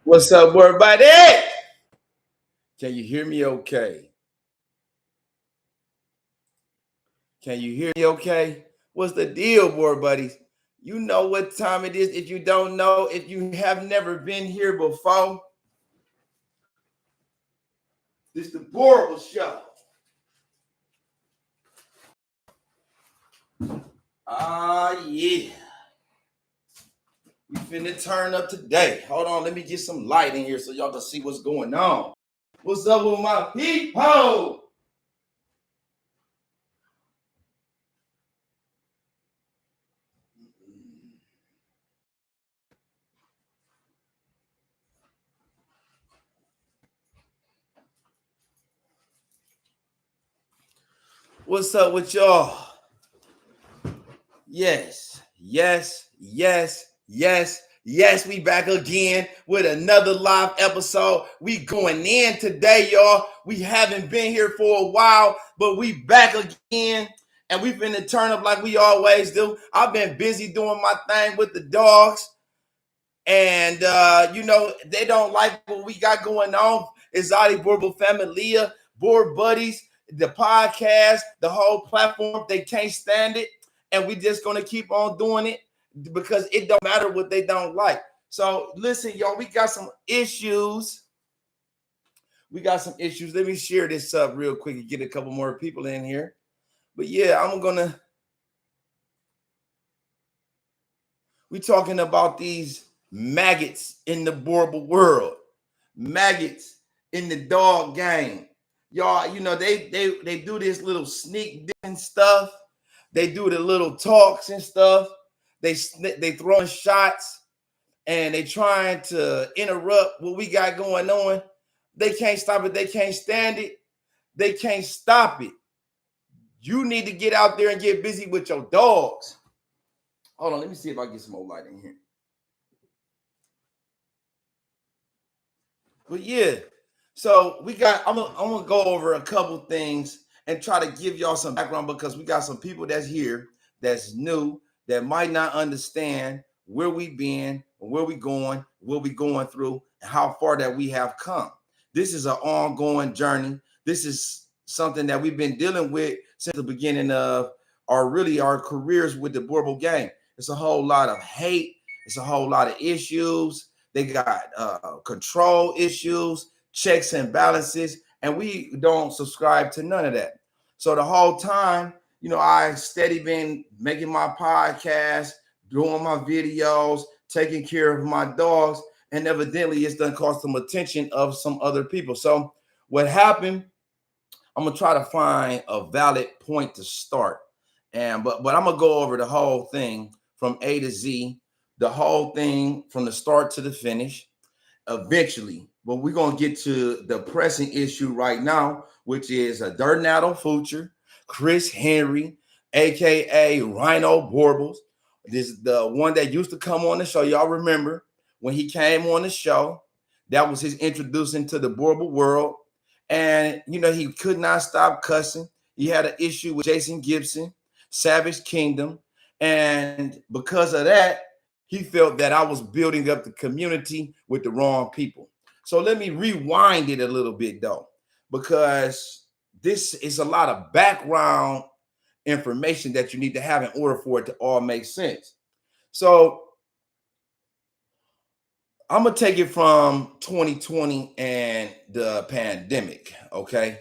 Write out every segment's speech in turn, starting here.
What's up, everybody? Can you hear me okay? Can you hear me okay? What's the deal, boy buddies? You know what time it is. If you don't know, if you have never been here before, this is the Boerboels show. Yeah. We finna turn up today. Hold on, let me get some light in here so y'all can see what's going on. What's up with my people? What's up with y'all? Yes, we back again with another live episode. We going in today, y'all. We haven't been here for a while, but we back again, and we finna turn up like we always do. I've been busy doing my thing with the dogs, and they don't like what we got going on. Exotic Boerboel Familia, Board Buddies, the podcast, the whole platform. They can't stand it, and we just gonna keep on doing it because it don't matter what they don't like. So listen, y'all, we got some issues. Let me share this up real quick and get a couple more people in here. But yeah, we talking about these maggots in the Boerboel world, maggots in the dog game. Y'all, they do this little sneak and stuff. They do the little talks and stuff. They throwing shots and they trying to interrupt what we got going on. They can't stop it. They can't stand it. They can't stop it. You need to get out there and get busy with your dogs. Hold on, let me see if I get some more light in here. But yeah, so I'm gonna go over a couple things and try to give y'all some background because we got some people that's here that's new that might not understand where we been, where we going, what we going through, and how far that we have come. This is an ongoing journey. This is something that we've been dealing with since the beginning of our careers with the Boerboel game. It's a whole lot of hate. It's a whole lot of issues. They got control issues, checks and balances, and we don't subscribe to none of that. So the whole time, I steady been making my podcast, doing my videos, taking care of my dogs, and evidently it's done cost some attention of some other people. So what happened? I'm gonna try to find a valid point to start, but I'm gonna go over the whole thing from A to Z, the whole thing from the start to the finish. Eventually, but we're gonna get to the pressing issue right now, which is a Dernado Future, Chris Henry, aka Rhino Boerboels. This is the one that used to come on the show. Y'all remember when he came on the show? That was his introduction to the Boerboel world. And he could not stop cussing. He had an issue with Jason Gibson, Savage Kingdom, and because of that, he felt that I was building up the community with the wrong people. So let me rewind it a little bit though, because this is a lot of background information that you need to have in order for it to all make sense. So I'm gonna take it from 2020 and the pandemic. Okay.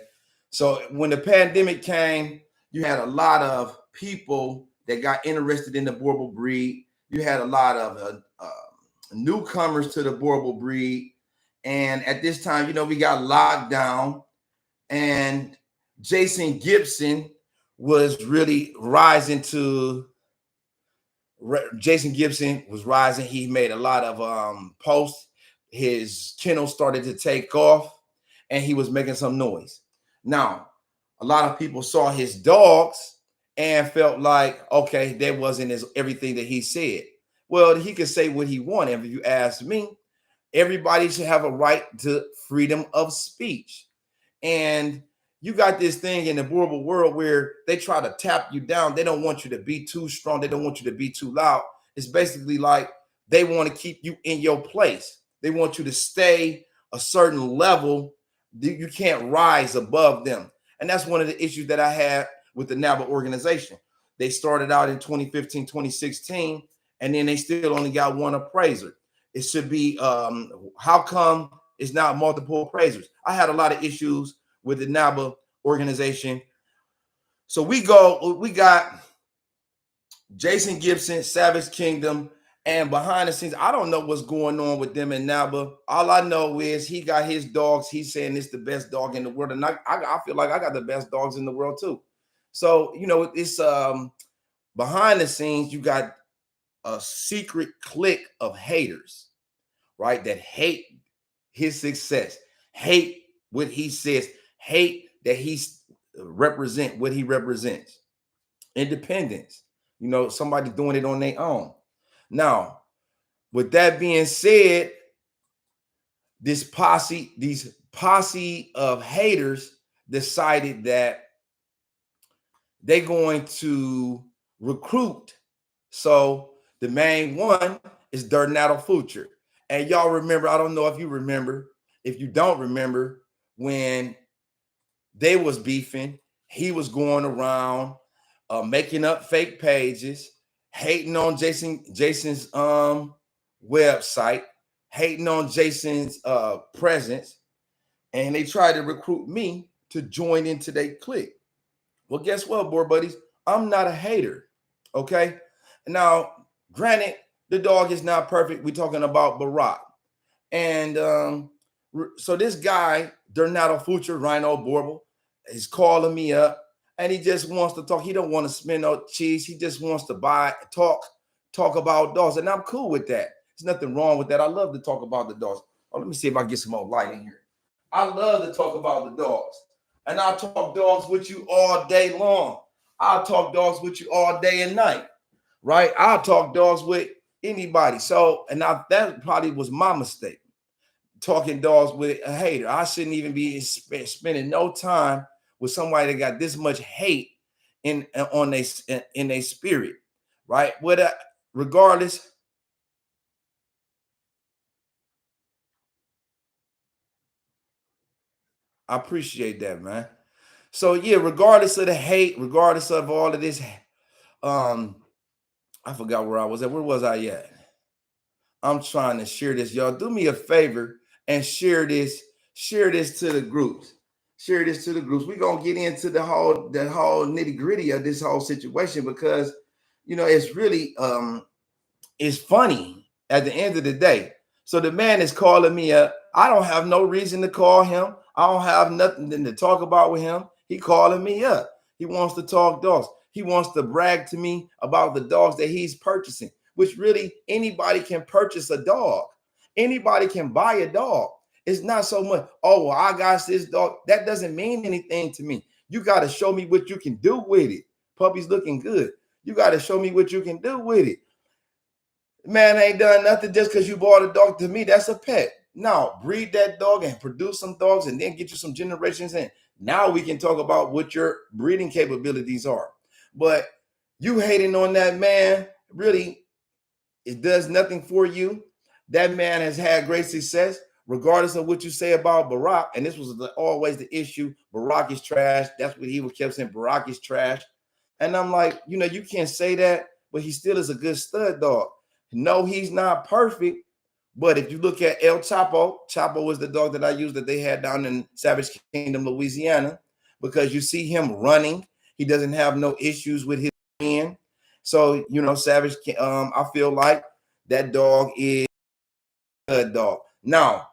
So when the pandemic came, you had a lot of people that got interested in the Boerboel breed. You had a lot of newcomers to the Boerboel breed. And at this time, we got locked down, and Jason Gibson was really rising to Jason Gibson was rising. He made a lot of posts. His kennel started to take off, and he was making some noise. Now, a lot of people saw his dogs and felt like, okay, that wasn't everything that he said. Well, he could say what he wanted. If you ask me, everybody should have a right to freedom of speech. And you got this thing in the Boerboel world where they try to tap you down. They don't want you to be too strong. They don't want you to be too loud. It's basically like they want to keep you in your place. They want you to stay a certain level. You can't rise above them. And that's one of the issues that I had with the NABA organization. They started out in 2015, 2016, and then they still only got one appraiser. It should be, how come it's not multiple appraisers? I had a lot of issues with the NABA organization. So we got Jason Gibson, Savage Kingdom, and behind the scenes, I don't know what's going on with them in NABA. All I know is he got his dogs. He's saying it's the best dog in the world. And I feel like I got the best dogs in the world too. So, it's behind the scenes, you got a secret clique of haters, right? That hate his success, hate what he says, hate that he's represent what he represents. Independence, somebody doing it on their own. Now, with that being said, these posse of haters decided that they're going to recruit. So the main one is Dishonest Future. And y'all remember, I don't know if you remember, if you don't remember, when they was beefing, he was going around making up fake pages, hating on Jason's website, hating on Jason's presence, and they tried to recruit me to join into their clique. Well, guess what, board buddies? I'm not a hater, okay? Now, granted, the dog is not perfect. We're talking about Barack. And so this guy, Dishonest Future, Rhino Boerboels, is calling me up, and he just wants to talk. He don't want to spend no cheese. He just wants to talk about dogs, and I'm cool with that. There's nothing wrong with that. I love to talk about the dogs. Oh, let me see if I can get some more light in here. I love to talk about the dogs, and I'll talk dogs with you all day long. I'll talk dogs with you all day and night, right? I'll talk dogs with anybody. So, and that probably was my mistake, talking dogs with a hater. I shouldn't even be spending no time with somebody that got this much hate in their spirit, right? Regardless, I appreciate that, man. So yeah, regardless of the hate, regardless of all of this, I forgot where I was at. Where was I at? I'm trying to share this. Y'all do me a favor and share this to the groups. Share this to the groups. We're gonna get into the whole nitty-gritty of this whole situation, because it's really it's funny at the end of the day. So the man is calling me up. I don't have no reason to call him. I don't have nothing to talk about with him. He calling me up. He wants to talk dogs. He wants to brag to me about the dogs that he's purchasing, which really anybody can purchase a dog. Anybody can buy a dog. It's not so much, oh, well, I got this dog. That doesn't mean anything to me. You got to show me what you can do with it. Puppy's looking good. You got to show me what you can do with it. Man ain't done nothing just because you bought a dog. To me, that's a pet. No, breed that dog and produce some dogs and then get you some generations in. Now we can talk about what your breeding capabilities are. But you hating on that man, really, it does nothing for you. That man has had great success, regardless of what you say about Barack. And this was always the issue. Barack is trash. That's what he was kept saying. Barack is trash. And I'm like, you can't say that, but he still is a good stud dog. No, he's not perfect. But if you look at El Chapo, Chapo was the dog that I used that they had down in Savage Kingdom, Louisiana, because you see him running. He doesn't have no issues with his hand. So, Savage, I feel like that dog is a dog. Now,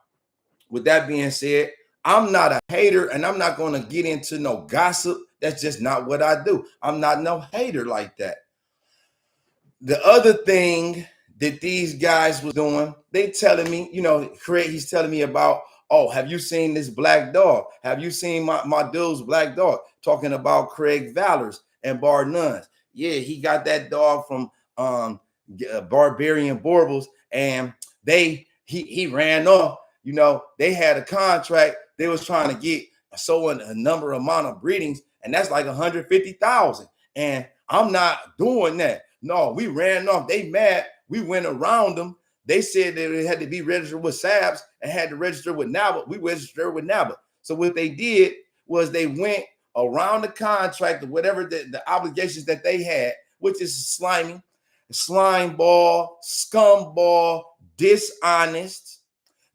with that being said, I'm not a hater, and I'm not going to get into no gossip. That's just not what I do. I'm not no hater like that. The other thing that these guys was doing, they telling me, Craig, he's telling me about, oh, have you seen this black dog? Have you seen my dude's black dog? Talking about Craig Valors and Bar Nuns. Yeah, he got that dog from Barbarian Boerboels, and he ran off. They had a contract. They was trying to get a number amount of breedings, and that's like 150,000. And I'm not doing that. No, we ran off. They mad. We went around them. They said that it had to be registered with SABS and had to register with NABA. We registered with NABA. So what they did was they went around the contract or whatever the obligations that they had, which is slimy, slime ball, scum ball, dishonest.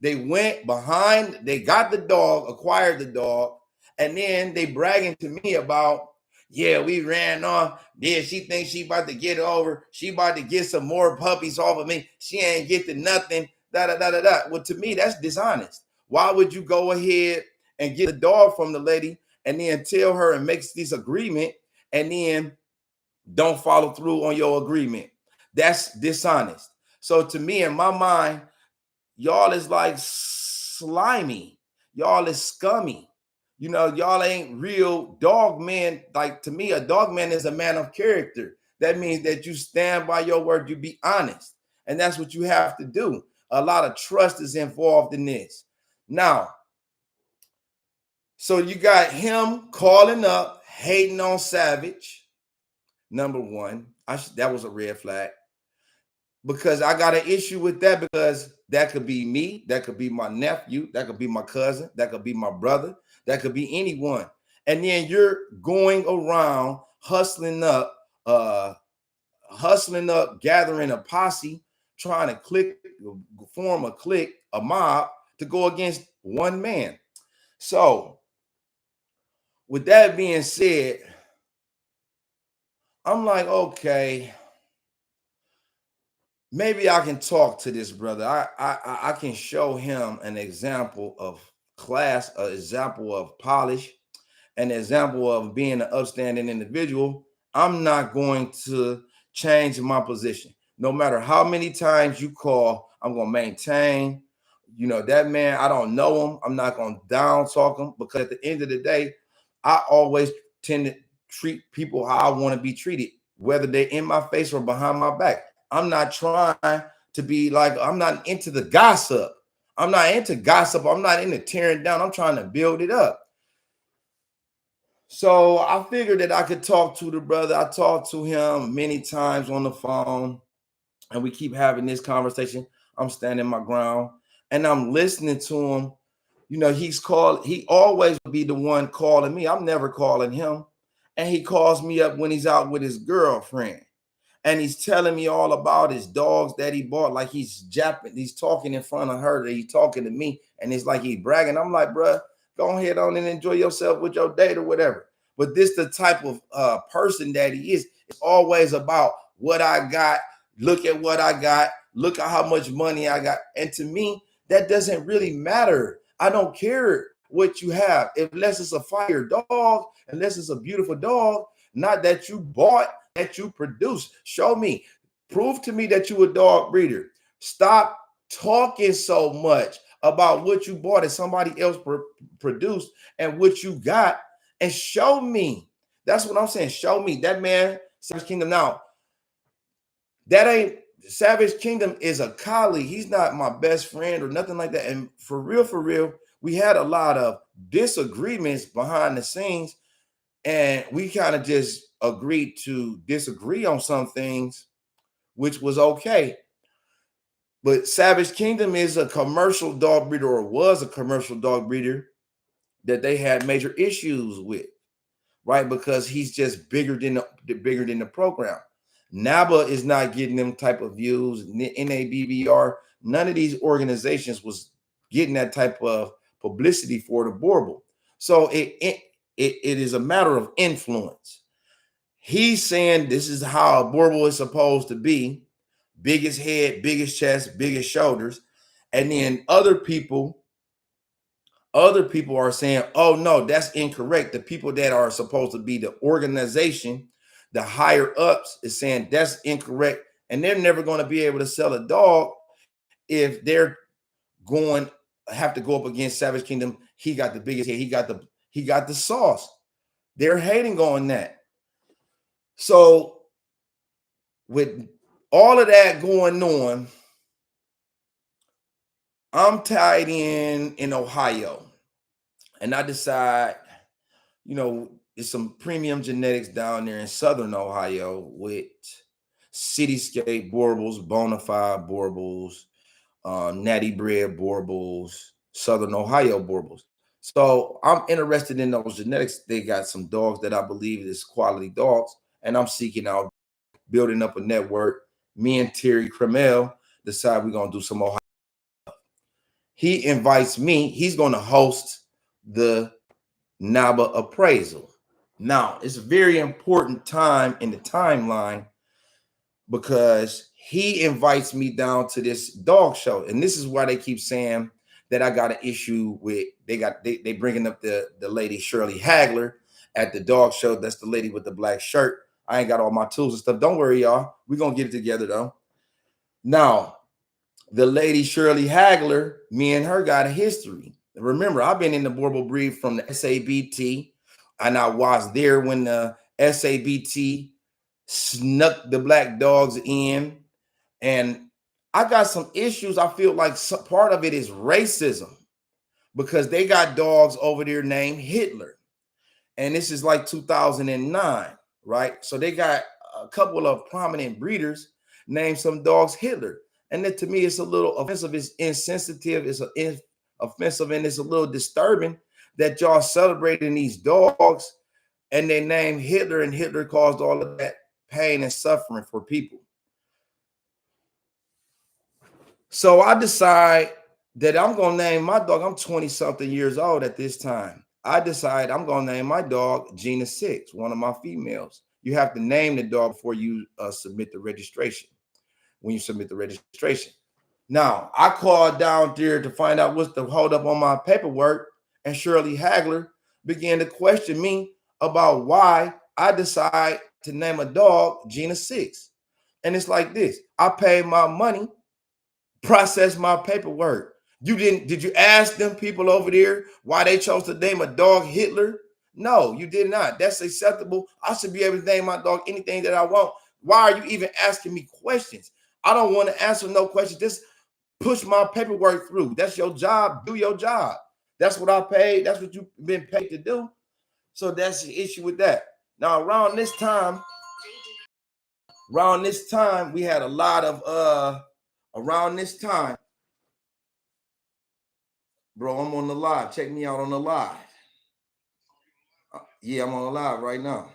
They went behind, they got the dog, acquired the dog, and then they bragging to me about, yeah, we ran off. Yeah, she thinks she about to get over. She about to get some more puppies off of me. She ain't get to nothing. Da da da da da. Well, to me, that's dishonest. Why would you go ahead and get the dog from the lady and then tell her and make this agreement and then don't follow through on your agreement? That's dishonest. So to me, in my mind, y'all is like slimy. Y'all is scummy. You know, y'all ain't real dog men. Like, to me, a dog man is a man of character. That means that you stand by your word, you be honest. And that's what you have to do. A lot of trust is involved in this. Now, so you got him calling up, hating on Savage. Number one, that was a red flag, because I got an issue with that, because that could be me, that could be my nephew, that could be my cousin, that could be my brother, that could be anyone. And then you're going around hustling up, gathering a posse, trying to form a clique, a mob to go against one man. So with that being said, I'm like, okay, maybe I can talk to this brother. I can show him an example of class, an example of polish, an example of being an upstanding individual. I'm not going to change my position. No matter how many times you call, I'm going to maintain. You know, that man, I don't know him. I'm not going to down talk him, because at the end of the day, I always tend to treat people how I want to be treated, whether they're in my face or behind my back. I'm not trying to be like, I'm not into the gossip. I'm not into gossip. I'm not into tearing down. I'm trying to build it up. So I figured that I could talk to the brother. I talked to him many times on the phone, and we keep having this conversation. I'm standing my ground and I'm listening to him. You know, he always be the one calling me. I'm never calling him. And he calls me up when he's out with his girlfriend. And he's telling me all about his dogs that he bought. Like he's talking in front of her, that he's talking to me, and it's like he's bragging. I'm like, bruh, go ahead on and enjoy yourself with your date or whatever. But this the type of person that he is. It's always about what I got. Look at what I got. Look at how much money I got. And to me, that doesn't really matter. I don't care what you have, unless it's a fire dog, unless it's a beautiful dog, not that you bought, that you produce. Show me, prove to me that you a dog breeder. Stop talking so much about what you bought and somebody else produced and what you got, and show me. That's what I'm saying. Show me. That man, Savage Kingdom. Now, that ain't Savage Kingdom is a colleague. He's not my best friend or nothing like that. And for real, we had a lot of disagreements behind the scenes, and we kind of just agreed to disagree on some things, which was okay. But Savage Kingdom is a commercial dog breeder, or was a commercial dog breeder, that they had major issues with, right? Because he's just bigger than the program. NABA is not getting them type of views. NABBR, none of these organizations was getting that type of publicity for the Boerboel. So it is a matter of influence. He's saying this is how a Boerboel is supposed to be: biggest head, biggest chest, biggest shoulders. And then other people are saying, oh no, that's incorrect. The people that are supposed to be the organization, the higher ups, is saying that's incorrect. And they're never going to be able to sell a dog if they're have to go up against Savage Kingdom. He got the biggest head. He got the sauce. They're hating on that. So with all of that going on, I'm tied in Ohio, and I decide, there's some premium genetics down there in Southern Ohio with Cityscape Boerboels, Bonafide Boerboels, Natty Bread Boerboels, Southern Ohio Boerboels. So I'm interested in those genetics. They got some dogs that I believe is quality dogs, and I'm seeking out building up a network. Me and Terry Cremel decide we're gonna do some Ohio. He invites me. He's gonna host the NABA appraisal. Now, it's a very important time in the timeline because he invites me down to this dog show. And this is why they keep saying that I got an issue with, they bringing up the lady Shirley Hagler at the dog show. That's the lady with the black shirt. I ain't got all my tools and stuff. Don't worry, y'all. We're going to get it together, though. Now, the lady Shirley Hagler, me and her got a history. Remember, I've been in the Boerboel breed from the SABT, and I was there when the SABT snuck the black dogs in. And I got some issues. I feel like part of it is racism because they got dogs over there named Hitler. And this is like 2009, right? So they got a couple of prominent breeders named some dogs Hitler. And that to me, it's a little offensive. It's insensitive. It's offensive, and it's a little disturbing that y'all celebrating these dogs and they name Hitler, and Hitler caused all of that pain and suffering for people. So I decide that I'm going to name my dog. I'm 20 something years old at this time. I decide I'm going to name my dog Gina 6, one of my females. You have to name the dog before you submit the registration. When you submit the registration. Now, I called down there to find out what's the holdup on my paperwork, and Shirley Hagler began to question me about why I decide to name a dog Gina 6. And it's like this. I paid my money, processed my paperwork. Did you ask them people over there why they chose to name a dog Hitler? No, you did not. That's acceptable. I should be able to name my dog anything that I want. Why are you even asking me questions? I don't want to answer no questions. Just push my paperwork through. That's your job. Do your job. That's what I paid. That's what you've been paid to do. So that's the issue with that. Now, around this time, we had a lot of around this time, bro, I'm on the live. Check me out on the live. Yeah, I'm on the live right now.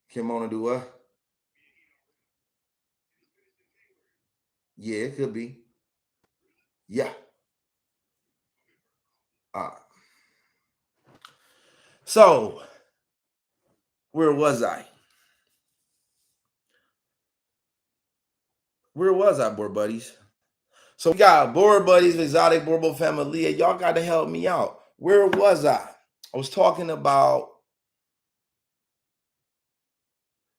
Kim on to do what? Yeah, it could be. Yeah. So, where was I? Boer buddies? So we got Boer buddies, exotic Boerboel family. Y'all got to help me out. Where was I? I was talking about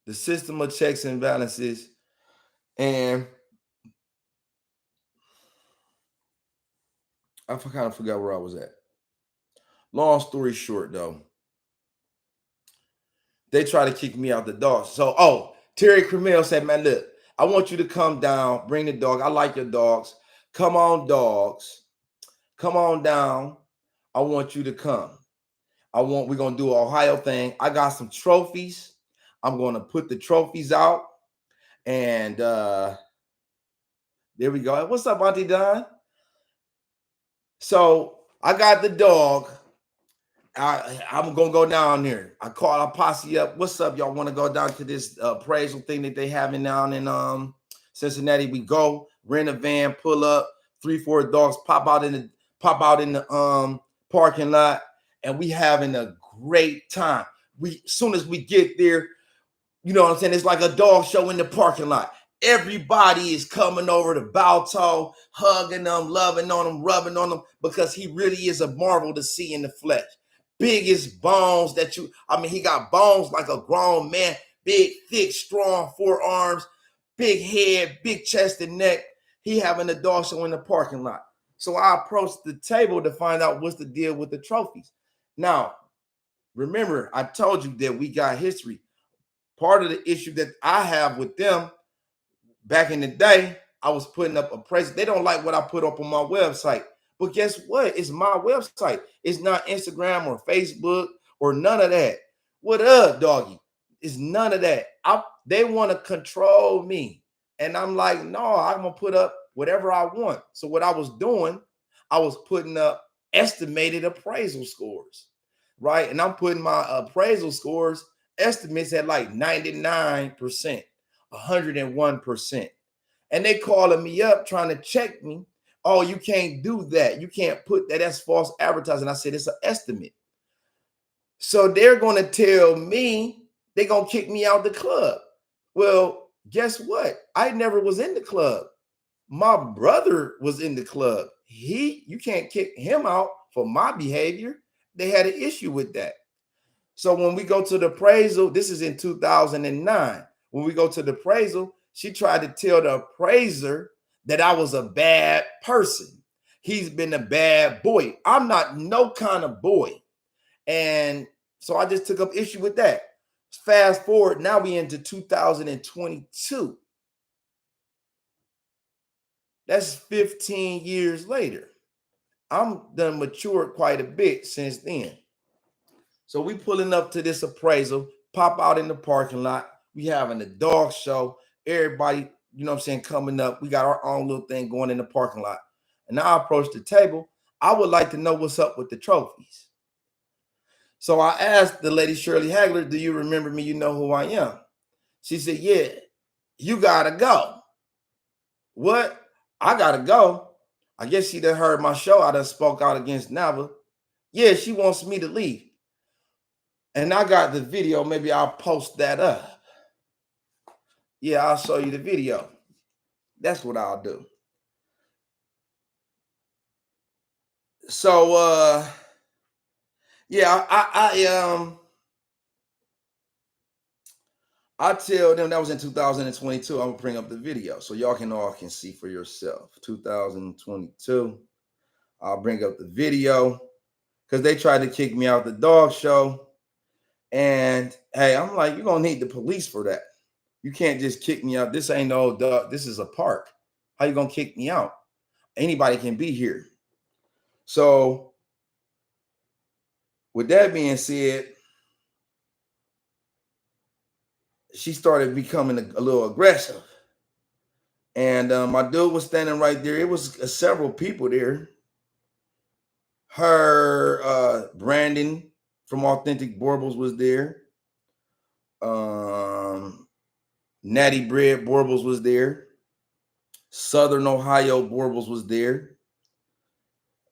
the system of checks and balances, and I kind of forgot where I was at. Long story short, though, they try to kick me out the dog. So, Terry Cremel said, man, look, I want you to come down, bring the dog. I like your dogs. Come on, dogs. Come on down. I want you to come. We're going to do an Ohio thing. I got some trophies. I'm going to put the trophies out. And there we go. What's up, Auntie Don? So I got the dog. I'm going to go down there. I call our posse up. What's up? Y'all want to go down to this appraisal thing that they having down in Cincinnati? We go, rent a van, pull up, 3-4 dogs pop out in the parking lot, and we having a great time. As soon as we get there, you know what I'm saying? It's like a dog show in the parking lot. Everybody is coming over to Balto, hugging them, loving on them, rubbing on them, because he really is a marvel to see in the flesh. Biggest bones he got bones like a grown man, big, thick, strong forearms, big head, big chest and neck. He having a dog show in the parking lot. So I approached the table to find out what's the deal with the trophies. Now, remember, I told you that we got history. Part of the issue that I have with them back in the day, I was putting up appraisal. They don't like what I put up on my website. But guess what? It's my website. It's not Instagram or Facebook or none of that. What up, doggy? It's none of that. They want to control me. And I'm like, no, I'm going to put up whatever I want. So what I was doing, I was putting up estimated appraisal scores, right? And I'm putting my appraisal scores estimates at like 99%, 101%. And they calling me up trying to check me. Oh, you can't do that. You can't put that. That's false advertising. I said, it's an estimate. So they're going to tell me they're going to kick me out the club. Well, guess what? I never was in the club. My brother was in the club. You can't kick him out for my behavior. They had an issue with that. So when we go to the appraisal, this is in 2009. When we go to the appraisal, she tried to tell the appraiser that I was a bad person. He's been a bad boy. I'm not no kind of boy. And so I just took up issue with that. Fast forward, now we into 2022. That's 15 years later. I'm done matured quite a bit since then. So we pulling up to this appraisal, pop out in the parking lot. We having a dog show. Everybody, you know what I'm saying, coming up. We got our own little thing going in the parking lot. And now I approach the table. I would like to know what's up with the trophies. So I asked the lady, Shirley Hagler, do you remember me? You know who I am. She said, yeah, you gotta go. What? I gotta go. I guess she done heard my show. I done spoke out against NABA. Yeah, she wants me to leave. And I got the video. Maybe I'll post that up. Yeah, I'll show you the video. That's what I'll do. So yeah, I tell them that was in 2022. I'm gonna bring up the video so y'all can see for yourself. 2022. I'll bring up the video because they tried to kick me out the dog show. And hey, I'm like, you're gonna need the police for that. You can't just kick me out. This ain't no dog. This is a park. How you gonna kick me out? Anybody can be here. So with that being said, she started becoming a little aggressive. And my dude was standing right there. It was several people there. Her, Brandon from Authentic Boerboels was there. Natty Bread Boerboels was there. Southern Ohio Boerboels was there.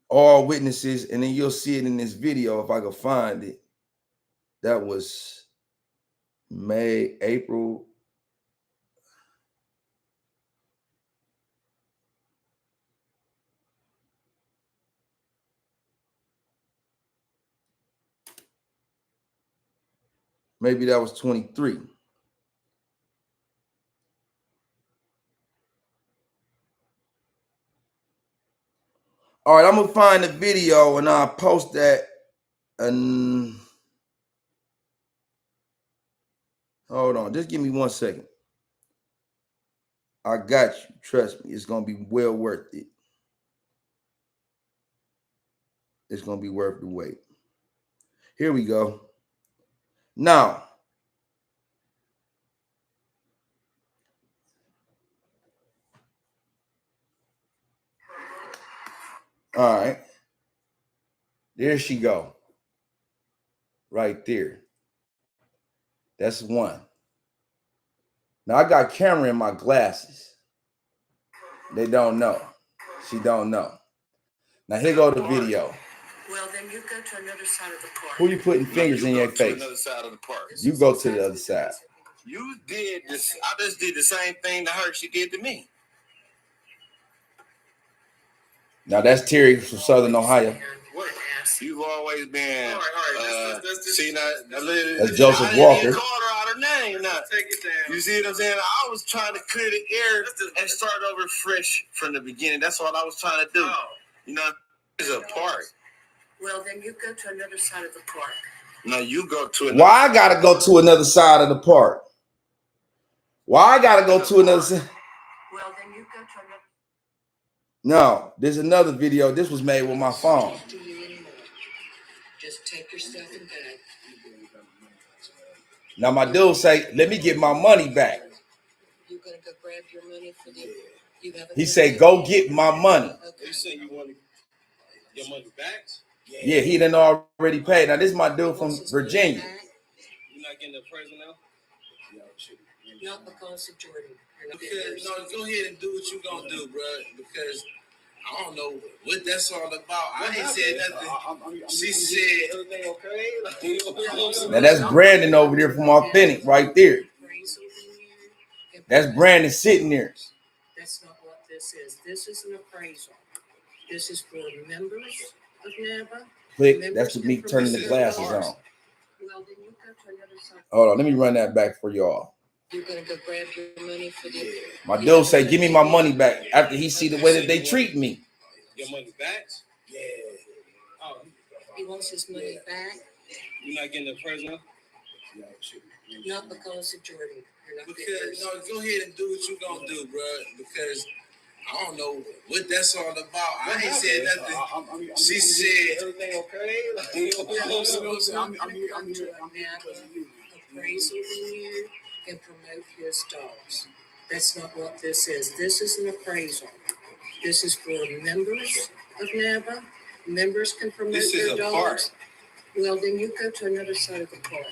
All witnesses, and then you'll see it in this video if I can find it. That was May, April. Maybe that was 23. All right, I'm gonna find the video and I'll post that. And hold on, just give me 1 second. I got you. Trust me, it's gonna be well worth it. It's gonna be worth the wait. Here we go. Now, all right. There she go. Right there. That's one. Now I got camera in my glasses. They don't know. She don't know. Now here go the video. Well, then you go to another side of the park. Who you putting fingers in your face? Another side of the park. You go to the other side. You did this. I just did the same thing to her she did to me. Now that's Terry from Southern Ohio. You've always been. See now, that's Joseph Walker. I didn't call her out her name. Now, take it down. You see what I'm saying? I was trying to clear the air and start over fresh from the beginning. That's all I was trying to do. You know, it's a park. Well, then you go to another side of the park. No, you go to another. Why I gotta go to another side of the park? Why I gotta go to another side? Well, then you go to another. No, there's another video. This was made with my phone. Just take your stuff and bag. Now my dude say, let me get my money back. You gonna go grab your money for the? He said, go get my money. You say you want your money back? Yeah, he done already paid. Now this is my dude from Virginia. You're not getting the appraisal now? Not because of Jordan. Because no, go ahead and do what you gonna do, bro. Because I don't know what that's all about. I ain't said nothing. She said everything okay. Now that's Brandon over there from Authentic right there. That's Brandon sitting there. That's not what this is. This is an appraisal. This is for members of NABA. Click. That's me turning the glasses on. Well, then you go to another side. Hold on, let me run that back for y'all. You're gonna go grab your money for the. My dude say, give me my money back after he see the way that they treat me. Your money back? Yeah. Oh, he wants his money back. You're not getting the appraisal? Not because of Jordan. Because no, go ahead and do what you gonna do, bro. Because I don't know what that's all about. I ain't said nothing. She said everything okay. I'm here. Appraisal in here and promote his dogs. That's not what this is. This is an appraisal. This is for members of NABA. Members can promote their dogs. Park. Well, then you go to another side of the park.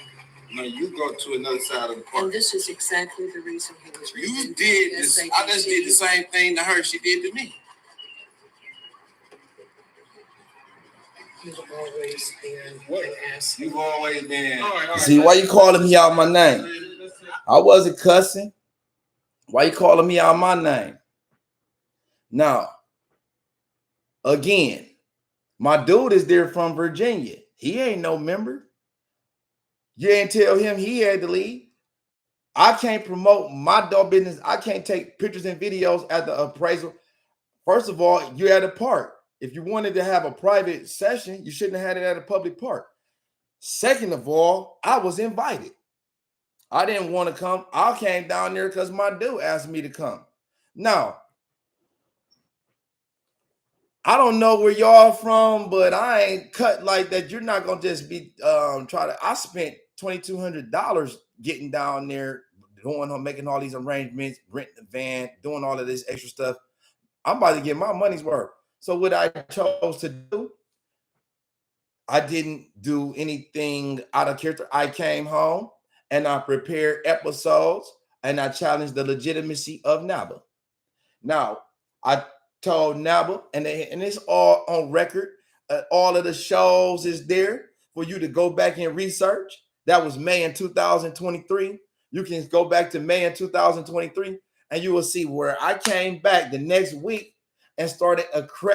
No, you go to another side of the park. And this is exactly the reason he was. You did this. I just did the same thing to her she did to me. You've always been an ass. You've always been. All right. See, why you calling me out my name? I wasn't cussing. Why you calling me out my name? Now, again, my dude is there from Virginia. He ain't no member. You ain't tell him he had to leave. I can't promote my dog business. I can't take pictures and videos at the appraisal. First of all, you're at a park. If you wanted to have a private session, you shouldn't have had it at a public park. Second of all, I was invited. I didn't want to come. I came down there because my dude asked me to come. Now, I don't know where y'all from, but I ain't cut like that. You're not gonna just be I spent $2,200 getting down there, making all these arrangements, renting the van, doing all of this extra stuff. I'm about to get my money's worth. So what I chose to do, I didn't do anything out of character. I came home and I prepared episodes and I challenged the legitimacy of NABA. Now, I told NABA, and it's all on record. All of the shows is there for you to go back and research. That was May in 2023. You can go back to May in 2023 and you will see where I came back the next week and started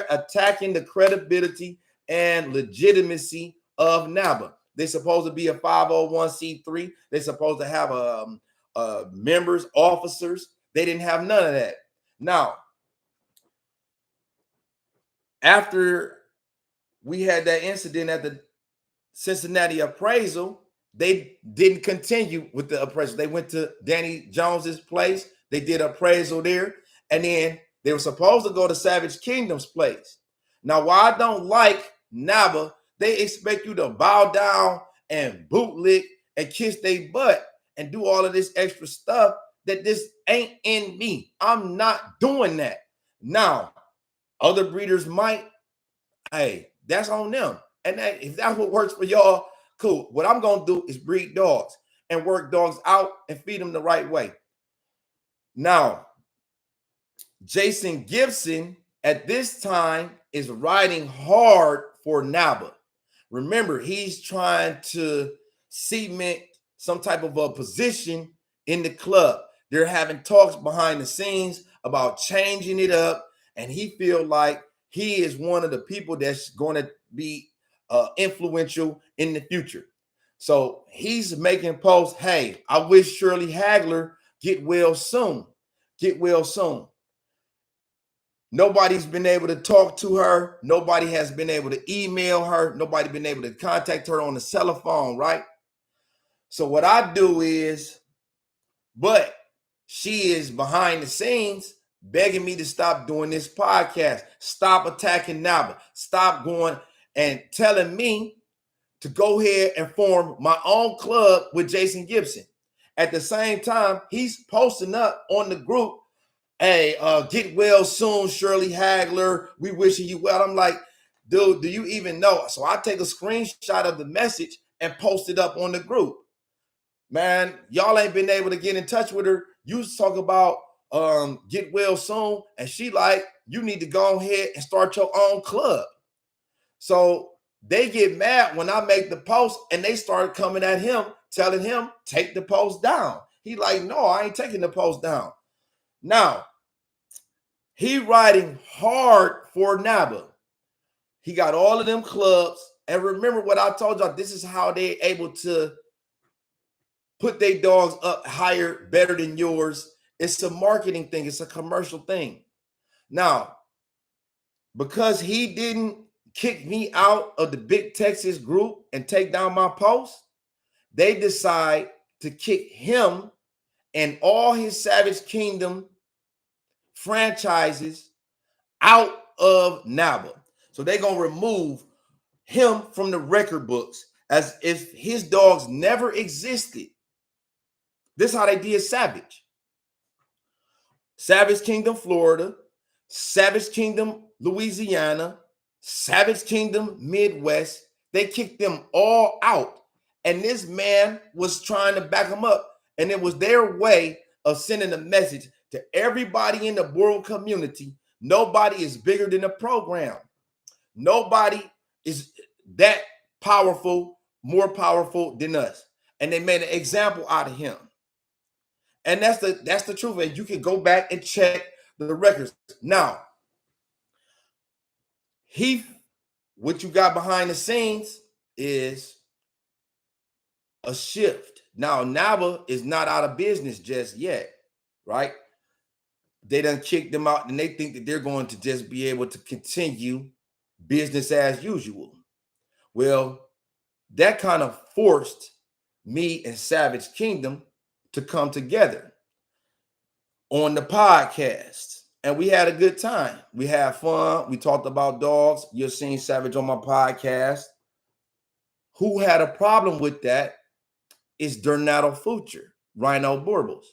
attacking the credibility and legitimacy of NABA. They're supposed to be a 501c3. They're supposed to have members, officers. They didn't have none of that. Now, after we had that incident at the Cincinnati appraisal, they didn't continue with the appraisal. They went to Danny Jones's place. They did appraisal there. And then they were supposed to go to Savage Kingdom's place. Now, while I don't like NABA, they expect you to bow down and bootlick and kiss their butt and do all of this extra stuff that this ain't in me. I'm not doing that. Now, other breeders might, hey, that's on them. And if that's what works for y'all, cool. What I'm going to do is breed dogs and work dogs out and feed them the right way. Now, Jason Gibson at this time is riding hard for NABA. Remember, he's trying to cement some type of a position in the club. They're having talks behind the scenes about changing it up, and he feels like he is one of the people that's going to be influential in the future. So he's making posts, hey, I wish Shirley Hagler get well soon. Get well soon. Nobody's been able to talk to her. Nobody has been able to email her. Nobody been able to contact her on the cell phone, right? So what I do is, but she is behind the scenes begging me to stop doing this podcast. Stop attacking NABA. Stop going and telling me to go ahead and form my own club with Jason Gibson. At the same time, he's posting up on the group, hey, get well soon, Shirley Hagler. We wishing you well. I'm like, dude, do you even know? So I take a screenshot of the message and post it up on the group. Man, y'all ain't been able to get in touch with her. You talk about get well soon, and she like, you need to go ahead and start your own club. So they get mad when I make the post, and they start coming at him, telling him, take the post down. He like, no, I ain't taking the post down. Now, he riding hard for NABA. He got all of them clubs. And remember what I told y'all, this is how they're able to put their dogs up higher, better than yours. It's a marketing thing. It's a commercial thing. Now, because he didn't kick me out of the Big Texas group and take down my post, they decide to kick him and all his Savage Kingdom franchises out of NABA. So they're going to remove him from the record books as if his dogs never existed. This is how they did Savage. Savage Kingdom, Florida, Savage Kingdom, Louisiana, Savage Kingdom, Midwest. They kicked them all out. And this man was trying to back them up. And it was their way of sending a message to everybody in the Boerboels community. Nobody is bigger than the program. Nobody is that powerful, more powerful than us. And they made an example out of him. And that's the truth. And you can go back and check the records. Now, what you got behind the scenes is a shift. Now, NABA is not out of business just yet, right? They done kicked them out, and they think that they're going to just be able to continue business as usual. Well, that kind of forced me and Savage Kingdom to come together on the podcast. And we had a good time. We had fun. We talked about dogs. You're seeing Savage on my podcast. Who had a problem with that is Donato Future, Rhino Boerboels.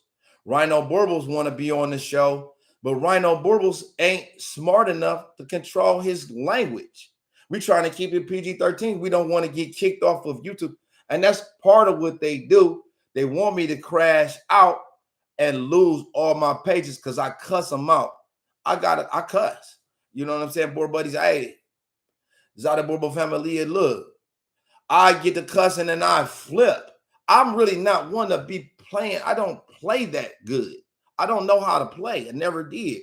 Rhino Boerboels want to be on the show, but Rhino Boerboels ain't smart enough to control his language. We trying to keep it PG-13. We don't want to get kicked off of YouTube. And that's part of what they do. They want me to crash out and lose all my pages because I cuss them out. I cuss. You know what I'm saying? Boer buddies, hey, Zada Boerboels family, look. I get to cussing and I flip. I'm really not one to be playing. I don't play that good. I don't know how to play. I never did.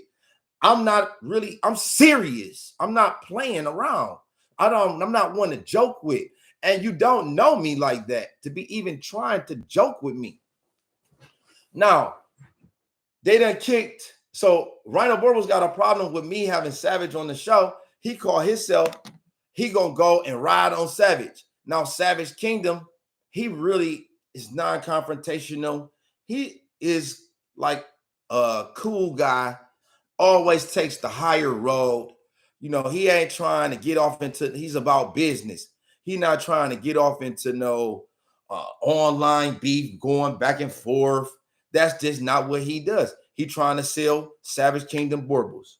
I'm serious. I'm not playing around. I'm not one to joke with. And you don't know me like that to be even trying to joke with me. Now, they done kicked. So Rhino Boerboels got a problem with me having Savage on the show. He called himself, he gonna go and ride on Savage. Now, Savage Kingdom, he really is non-confrontational. He is like a cool guy, always takes the higher road. You know, he ain't trying to get off into, he's about business. He not trying to get off into no online beef, going back and forth. That's just not what he does. He trying to sell Savage Kingdom Boerboels.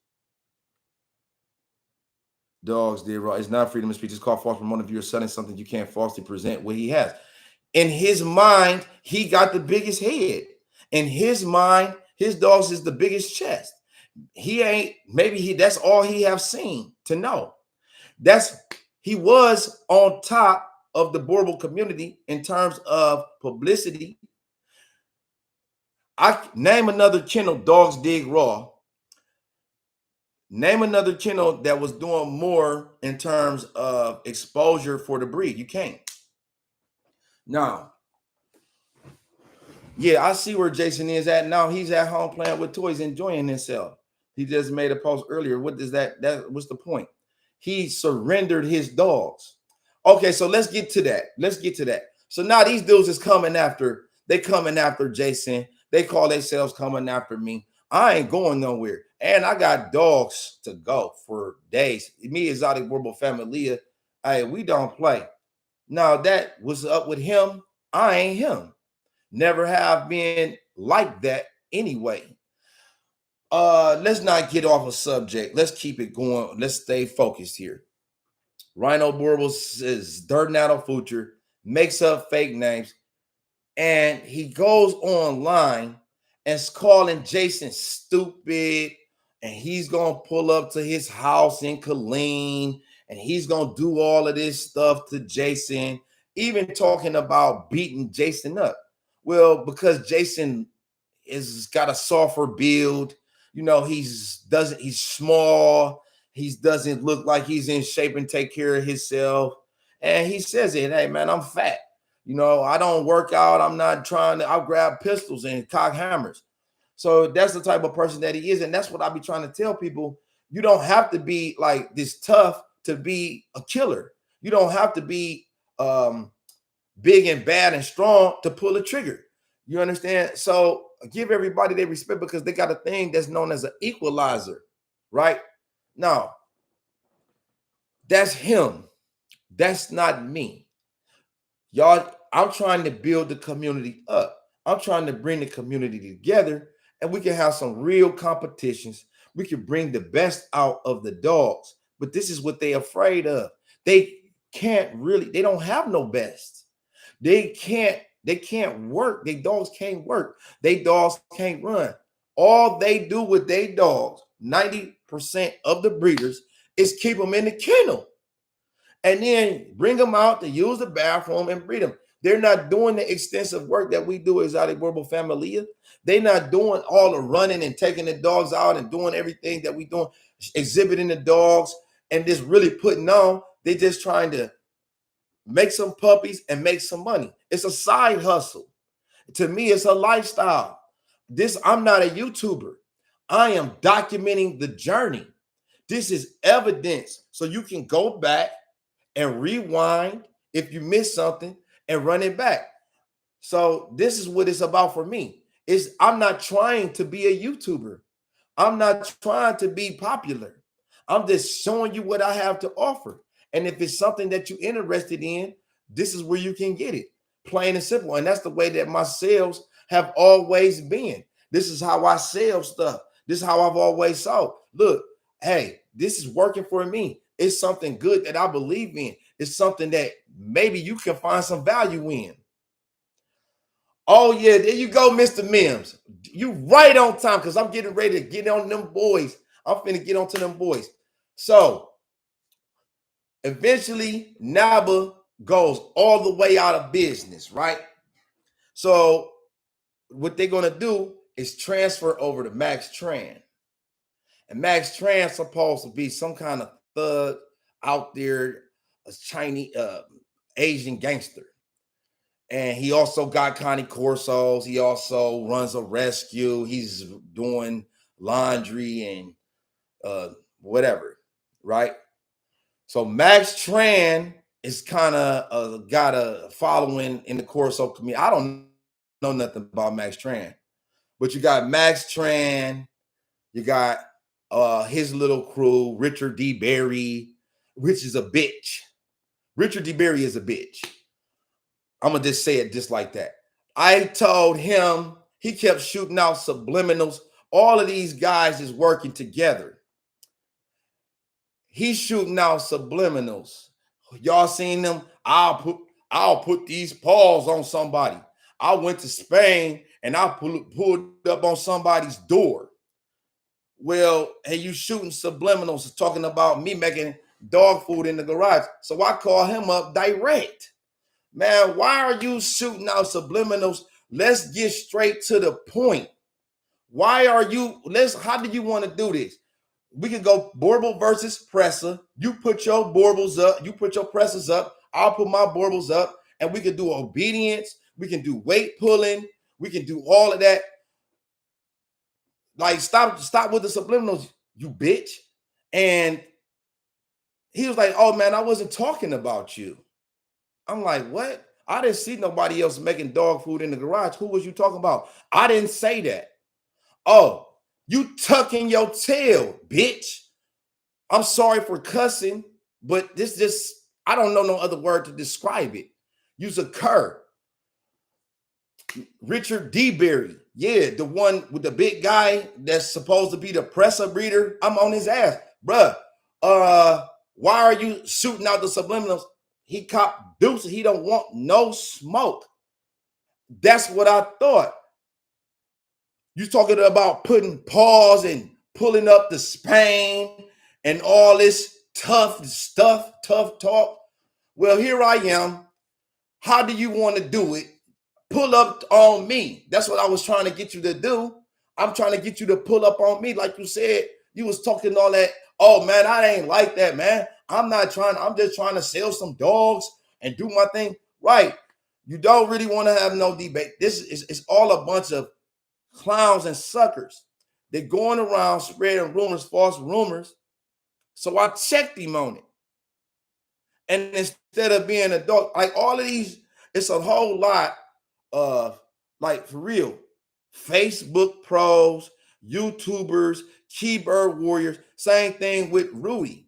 Dogs did right. It's not freedom of speech. It's called false promoting. If you're selling something, you can't falsely present what he has. In his mind, he got the biggest head. In his mind, his dogs is the biggest chest. That's all he have seen to know. He was on top of the Boerboels community in terms of publicity. I name another channel, Dogs Dig Raw. Name another channel that was doing more in terms of exposure for the breed. You can't. Now, yeah, I see where Jason is at now. He's at home playing with toys, enjoying himself. He just made a post earlier. What does what's the point? He surrendered his dogs. Okay, so let's get to that. So now these dudes is coming after Jason. They call themselves coming after me. I ain't going nowhere. And I got dogs to go for days. Me, Exotic Boerboels family, hey, we don't play. Now that was up with him. I ain't him. Never have been like that anyway. Let's not get off a subject. Let's keep it going. Let's stay focused here. Rhino Boerboels is dirting out a future, makes up fake names, and he goes online and's calling Jason stupid, and he's gonna pull up to his house in Killeen, and he's gonna do all of this stuff to Jason, even talking about beating Jason up. Well, because Jason is got a softer build, he's small, he doesn't look like he's in shape and take care of himself. And he says it, hey man, I'm fat. I don't work out. I'm not trying to, I'll grab pistols and cock hammers. So that's the type of person that he is. And that's what I be trying to tell people. You don't have to be like this tough to be a killer. You don't have to be big and bad and strong to pull a trigger. You understand? So give everybody their respect because they got a thing that's known as an equalizer, right? Now, that's him. That's not me. Y'all, I'm trying to build the community up. I'm trying to bring the community together and we can have some real competitions. We can bring the best out of the dogs. But this is what they're afraid of. They they don't have no best. They can't work. They dogs can't work. They dogs can't run. All they do with their dogs, 90% of the breeders, is keep them in the kennel and then bring them out to use the bathroom and breed them. They're not doing the extensive work that we do as Exotic Boerboel Familia. They're not doing all the running and taking the dogs out and doing everything that we doing, exhibiting the dogs and just really putting on. They're just trying to make some puppies and make some money. It's a side hustle. To me, it's a lifestyle. I'm not a YouTuber. I am documenting the journey. This is evidence. So you can go back and rewind if you miss something and run it back. So this is what it's about for me. I'm not trying to be a YouTuber. I'm not trying to be popular. I'm just showing you what I have to offer. And if it's something that you're interested in, this is where you can get it. Plain and simple. And that's the way that my sales have always been. This is how I sell stuff. This is how I've always sold. Look, hey, this is working for me. It's something good that I believe in. It's something that maybe you can find some value in. Oh, yeah, there you go, Mr. Mims. You right on time because I'm getting ready to get on them boys. I'm finna get onto them boys. So eventually, NABA goes all the way out of business, right? So what they're going to do is transfer over to Max Tran. And Max Tran's supposed to be some kind of thug out there, a Chinese, Asian gangster. And he also got Connie Corsos. He also runs a rescue. He's doing laundry and whatever, right? So Max Tran is kind of got a following in the Corso community. I don't know nothing about Max Tran, but you got Max Tran, you got his little crew, Richard D. Berry, which is a bitch. Richard D. Berry is a bitch. I'm going to just say it just like that. I told him, he kept shooting out subliminals. All of these guys is working together. He's shooting out subliminals. Y'all seen them? I'll put these paws on somebody. I went to Spain and I pulled up on somebody's door. Well, hey, you shooting subliminals talking about me making dog food in the garage. So I call him up direct. Man, why are you shooting out subliminals? Let's get straight to the point. Why are you, how do you want to do this? We can go Boerboel versus presser. You put your Boerboels up, you put your pressers up, I'll put my Boerboels up, and we can do obedience, we can do weight pulling, we can do all of that. Like, stop with the subliminals, you bitch. And he was like, oh man, I wasn't talking about you. I'm like, what? I didn't see nobody else making dog food in the garage. Who was you talking about? I didn't say that. Oh, you tucking your tail, bitch. I'm sorry for cussing, but this just I don't know no other word to describe it. Use a cur. Richard D. Berry. Yeah, the one with the big guy that's supposed to be the presser breeder. I'm on his ass. Bruh, why are you shooting out the subliminals? He cop deuces. He don't want no smoke. That's what I thought. You talking about putting pause and pulling up the Spain and all this tough stuff, tough talk. Well, here I am. How do you want to do it? Pull up on me. That's what I was trying to get you to do. I'm trying to get you to pull up on me. Like you said, you was talking all that. Oh man, I ain't like that, man. I'm just trying to sell some dogs and do my thing. Right. You don't really want to have no debate. This is it's all a bunch of clowns and suckers. They're going around spreading rumors, false rumors. So I checked him on it. And instead of being a dog, like all of these, it's a whole lot of, like, for real, Facebook pros, YouTubers, keyboard warriors. Same thing with Rui.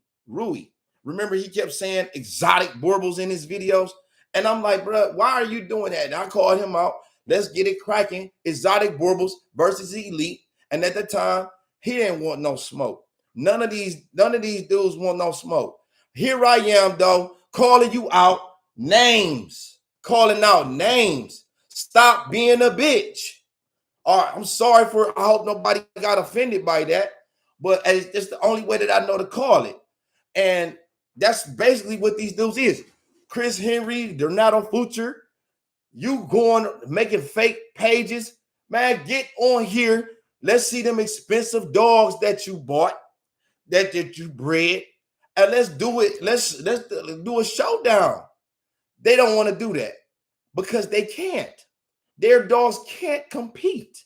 Remember, he kept saying exotic Boerboels in his videos. And I'm like, bro, why are you doing that? And I called him out. Let's get it cracking. Exotic Boerboels versus elite. And at the time, he didn't want no smoke. None of these dudes want no smoke. Here I am, though, calling you out names. Calling out names. Stop being a bitch. All right, I'm sorry I hope nobody got offended by that, but it's the only way that I know to call it. And that's basically what these dudes is. Chris Henry, Donato Future, you going making fake pages. Man, get on here. Let's see them expensive dogs that you bought, that you bred, and let's do it. Let's do a showdown. They don't want to do that because they can't. Their dogs can't compete.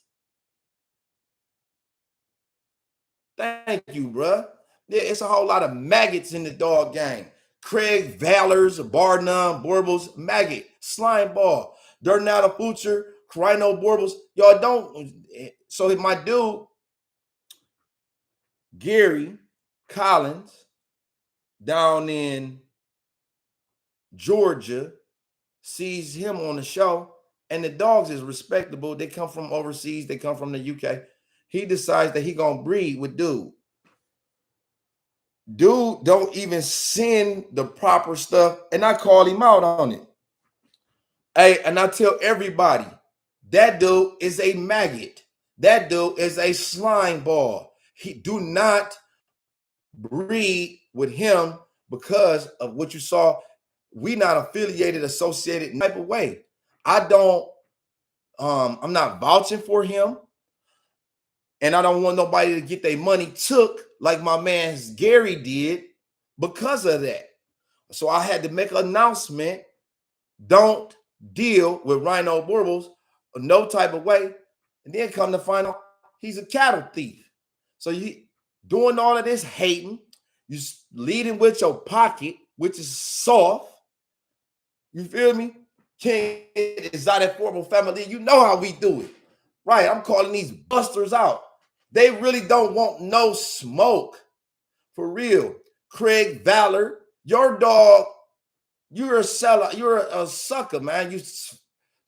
Thank you, bruh. It's a whole lot of maggots in the dog game. Craig Valors, Barnum, Boerboels, maggot, slime ball, Donato Future, Rhino Boerboels. Y'all don't. So my dude, Gary Collins, down in Georgia, sees him on the show, and the dogs is respectable. They come from overseas. They come from the UK. He decides that he gonna breed with dude. Dude don't even send the proper stuff, and I call him out on it. Hey, and I tell everybody, that dude is a maggot. That dude is a slime ball. He do not breed with him because of what you saw. We not affiliated, associated type of way. I don't, I'm not vouching for him. And I don't want nobody to get their money took like my man Gary did because of that. So I had to make an announcement. Don't deal with Rhino Boerboels no type of way. And then come to find out he's a cattle thief. So you doing all of this hating, you leading with your pocket, which is soft. You feel me? King Exotic Boerboel family, you know how we do it. Right, I'm calling these busters out. They really don't want no smoke. For real. Craig Valor, your dog, you're a seller. You're a sucker, man. You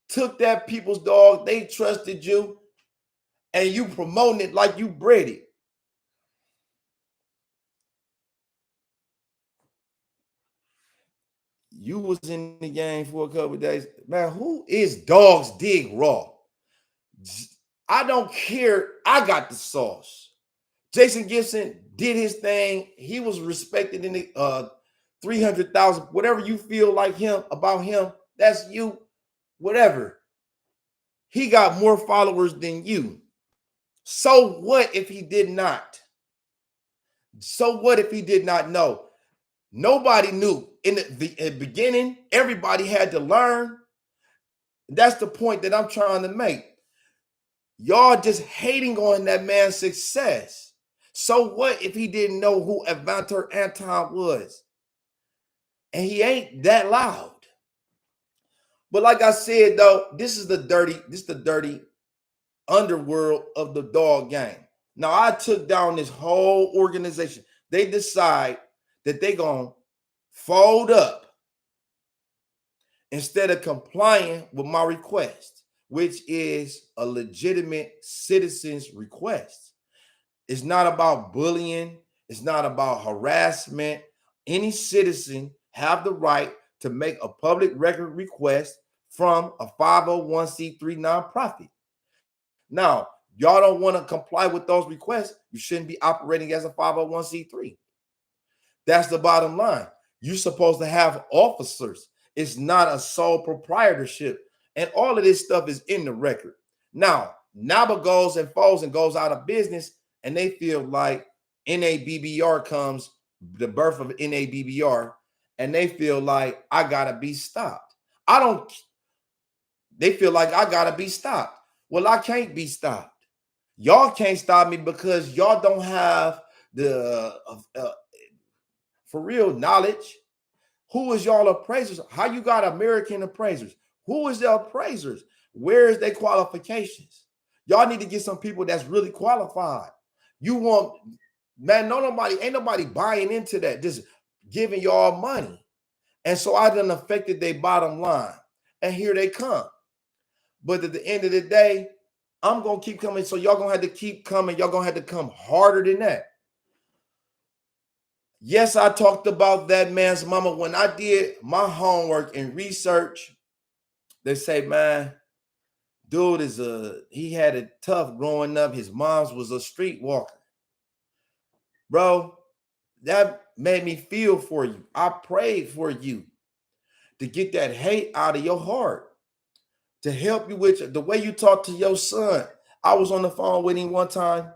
took that people's dog. They trusted you. And you promoting it like you bred it. You was in the game for a couple of days. Man, who is Dogs Dig Raw? I don't care. I got the sauce. Jason Gibson did his thing. He was respected in the 300,000. Whatever you feel like him about him, that's you. Whatever. He got more followers than you. So what if he did not? So what if he did not know? Nobody knew. In the beginning, everybody had to learn. That's the point that I'm trying to make. Y'all just hating on that man's success. So what if he didn't know who Evander Anton was? And he ain't that loud. But like I said, though, this is the dirty underworld of the dog game. Now, I took down this whole organization. They decide that they're going to fold up instead of complying with my request, which is a legitimate citizen's request. It's not about bullying. It's not about harassment. Any citizen have the right to make a public record request from a 501c3 nonprofit. Now, y'all don't want to comply with those requests, you shouldn't be operating as a 501c3. That's the bottom line. You're supposed to have officers. It's not a sole proprietorship. And all of this stuff is in the record. Now, NABA goes and falls and goes out of business, and they feel like NABBR comes, the birth of NABBR, and they feel like I gotta be stopped. They feel like I gotta be stopped. Well, I can't be stopped. Y'all can't stop me because y'all don't have the for real knowledge. Who is y'all appraisers? How you got American appraisers? Who is the appraisers? Where is their qualifications? Y'all need to get some people that's really qualified. You want, man, ain't nobody buying into that, just giving y'all money. And so I done affected their bottom line. And here they come. But at the end of the day, I'm going to keep coming. So y'all going to have to keep coming. Y'all going to have to come harder than that. Yes, I talked about that man's mama. When I did my homework and research, they say, man, dude he had it tough growing up. His mom's was a streetwalker. Bro, that made me feel for you. I prayed for you to get that hate out of your heart, to help you with the way you talk to your son. I was on the phone with him one time,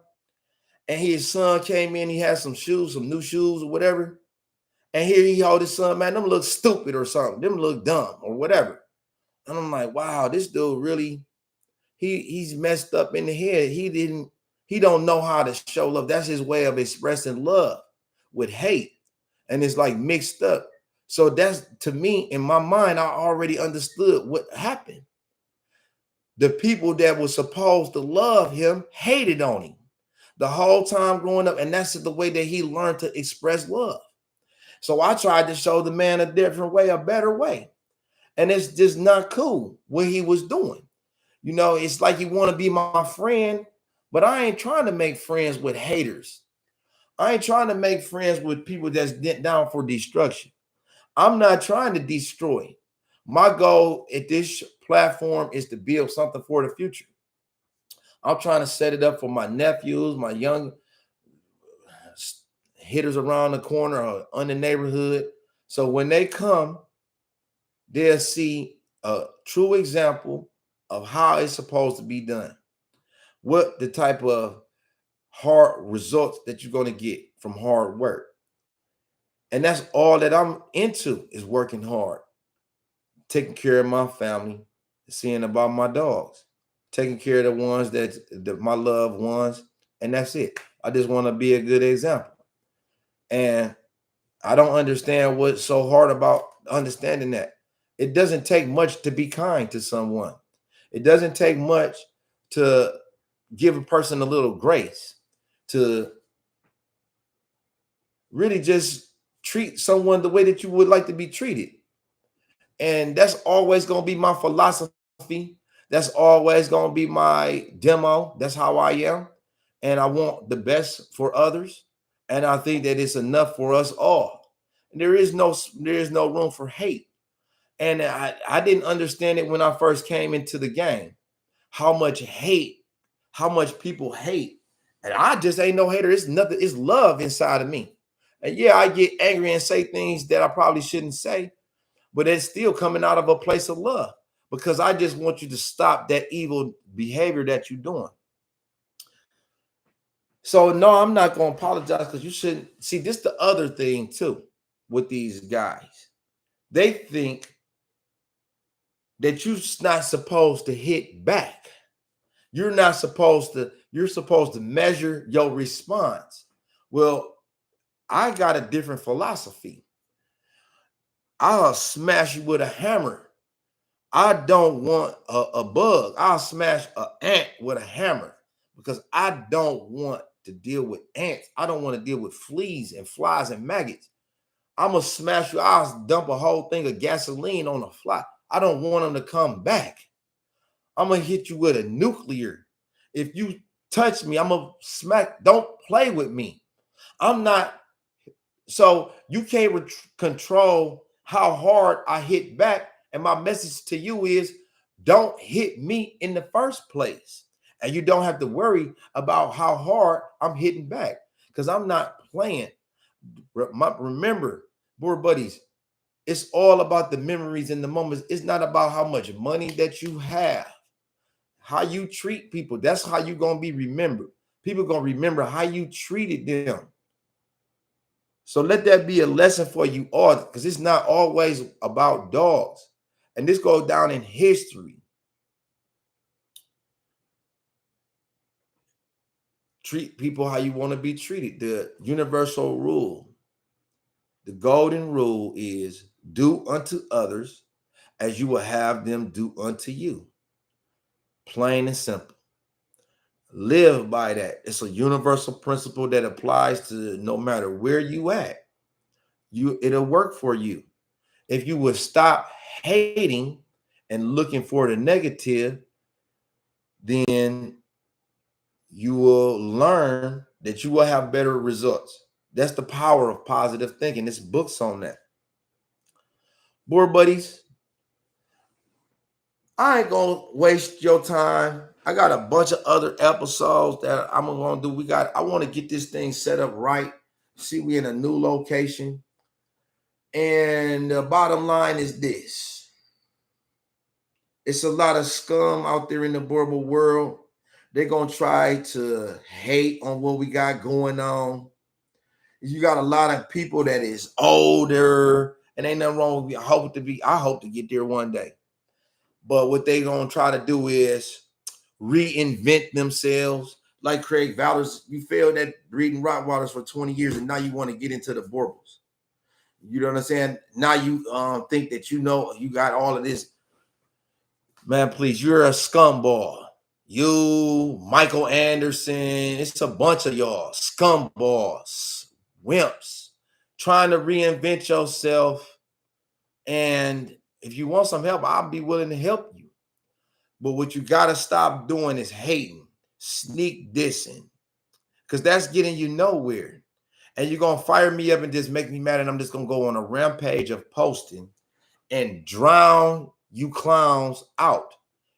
and his son came in. He had some shoes, some new shoes or whatever. And here he hold his son, man, them look stupid or something. Them look dumb or whatever. And I'm like, wow, this dude really, he's messed up in the head. He don't know how to show love. That's his way of expressing love with hate. And it's like mixed up. So that's, to me, in my mind, I already understood what happened. The people that were supposed to love him hated on him the whole time growing up. And that's the way that he learned to express love. So I tried to show the man a different way, a better way. And it's just not cool what he was doing. You know, it's like you want to be my friend, but I ain't trying to make friends with haters. I ain't trying to make friends with people that's down for destruction. I'm not trying to destroy. My goal at this platform is to build something for the future. I'm trying to set it up for my nephews, my young hitters around the corner or in the neighborhood. So when they come, they'll see a true example of how it's supposed to be done. What the type of hard results that you're going to get from hard work. And that's all that I'm into, is working hard, taking care of my family, seeing about my dogs, taking care of the ones that my loved ones, and that's it. I just want to be a good example. And I don't understand what's so hard about understanding that. It doesn't take much to be kind to someone. It doesn't take much to give a person a little grace, to really just treat someone the way that you would like to be treated. And that's always going to be my philosophy. That's always going to be my demo. That's how I am. And I want the best for others. And I think that it's enough for us all. And there is no room for hate. And I didn't understand it when I first came into the game, how much people hate. And I just ain't no hater. It's nothing. It's love inside of me. And yeah, I get angry and say things that I probably shouldn't say, but it's still coming out of a place of love, because I just want you to stop that evil behavior that you're doing. So no, I'm not going to apologize, because you shouldn't. See, this is the other thing too with these guys. They think that you're not supposed to hit back. You're supposed to measure your response. Well, I got a different philosophy. I'll smash you with a hammer. I don't want a bug. I'll smash an ant with a hammer, because I don't want to deal with ants. I don't want to deal with fleas and flies and maggots. I'm going to smash you. I'll dump a whole thing of gasoline on a fly. I don't want them to come back. I'm going to hit you with a nuclear. If you touch me, I'm going to smack. Don't play with me. I'm not. So you can't control how hard I hit back. And my message to you is don't hit me in the first place. And you don't have to worry about how hard I'm hitting back because I'm not playing. Remember, board buddies, it's all about the memories and the moments. It's not about how much money that you have, how you treat people. That's how you're going to be remembered. People are going to remember how you treated them. So let that be a lesson for you all, because it's not always about dogs. And this goes down in history. Treat people how you want to be treated. The universal rule, the golden rule is do unto others as you will have them do unto you. Plain and simple. Live by that. It's a universal principle that applies to no matter where you at. It'll work for you. If you would stop hating and looking for the negative, then you will learn that you will have better results. That's the power of positive thinking. There's books on that. Board buddies, I ain't gonna waste your time. I got a bunch of other episodes that I'm gonna do. I want to get this thing set up right. See, we in a new location. And the bottom line is this. It's a lot of scum out there in the Boerboel world. They're going to try to hate on what we got going on. You got a lot of people that is older, and ain't nothing wrong with me. I hope to get there one day. But what they going to try to do is reinvent themselves. Like Craig Valors, you failed at breeding Rottweilers for 20 years, and now you want to get into the Boerboels. You know what I'm saying? Now you think that you got all of this. Man, please, you're a scumball. You, Michael Anderson, it's a bunch of y'all, scumballs, wimps, trying to reinvent yourself. And if you want some help, I'll be willing to help you. But what you got to stop doing is hating, sneak dissing, because that's getting you nowhere. And you're going to fire me up and just make me mad, and I'm just going to go on a rampage of posting and drown you clowns out.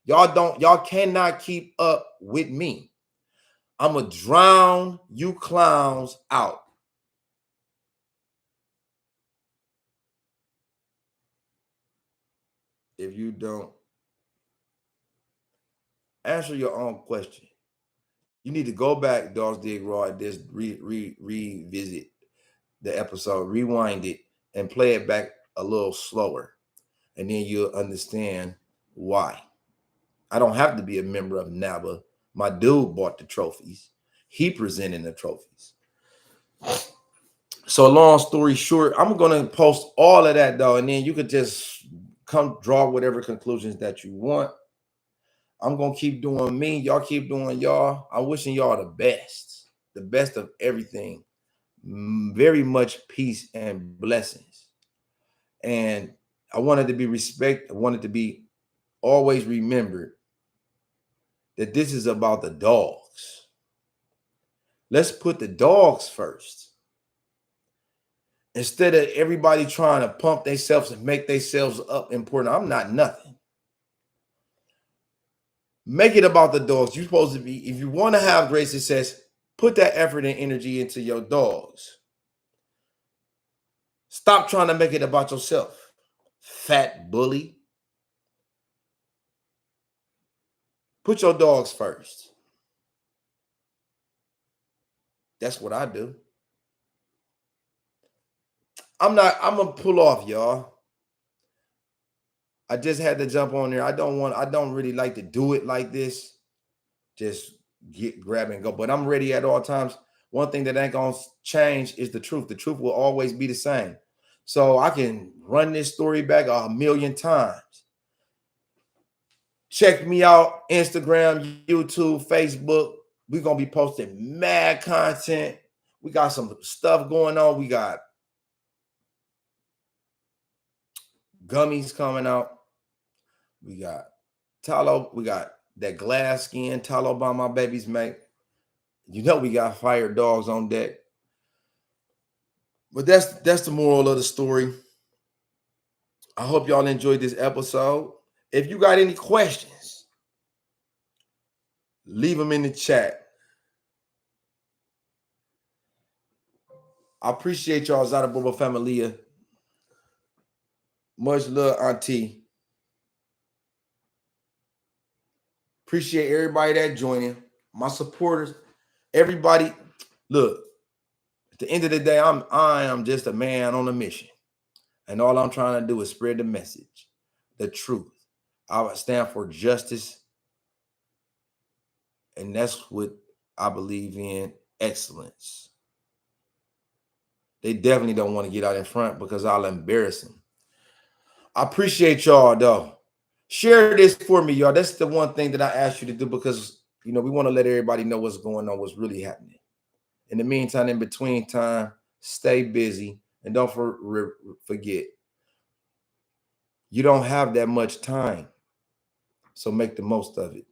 Y'all cannot keep up with me. I'm going to drown you clowns out. If you don't answer your own question, you need to go back, Dogs Dig Raw, and just revisit the episode, rewind it, and play it back a little slower. And then you'll understand why. I don't have to be a member of NABA. My dude bought the trophies. He presented the trophies. So long story short, I'm going to post all of that, though, and then you could just come draw whatever conclusions that you want. I'm going to keep doing me. Y'all keep doing y'all. I'm wishing y'all the best of everything. Very much peace and blessings. And I wanted to be respected. I wanted to be always remembered that this is about the dogs. Let's put the dogs first. Instead of everybody trying to pump themselves and make themselves up important. I'm not nothing. Make it about the dogs. You're supposed to be, if you want to have great success, put that effort and energy into your dogs. Stop trying to make it about yourself, fat bully. Put your dogs first. That's what I do. I'm going to pull off, y'all. I just had to jump on there. I don't really like to do it like this. Just grab and go. But I'm ready at all times. One thing that ain't going to change is the truth. The truth will always be the same. So I can run this story back 1,000,000 times. Check me out, Instagram, YouTube, Facebook. We're going to be posting mad content. We got some stuff going on. We got gummies coming out. We got tallow. We got that glass skin tallow by my baby's mate. You know we got fire dogs on deck. But that's the moral of the story. I hope y'all enjoyed this episode. If you got any questions, leave them in the chat. I appreciate y'all, Zada Bobo Familia. Much love, Auntie. Appreciate everybody that joining. My supporters, everybody. Look, at the end of the day, I am just a man on a mission. And all I'm trying to do is spread the message, the truth. I stand for justice. And that's what I believe in, excellence. They definitely don't want to get out in front because I'll embarrass them. I appreciate y'all, though. Share this for me, y'all. That's the one thing that I asked you to do because, we want to let everybody know what's going on, what's really happening. In the meantime, in between time, stay busy and don't forget, you don't have that much time. So make the most of it.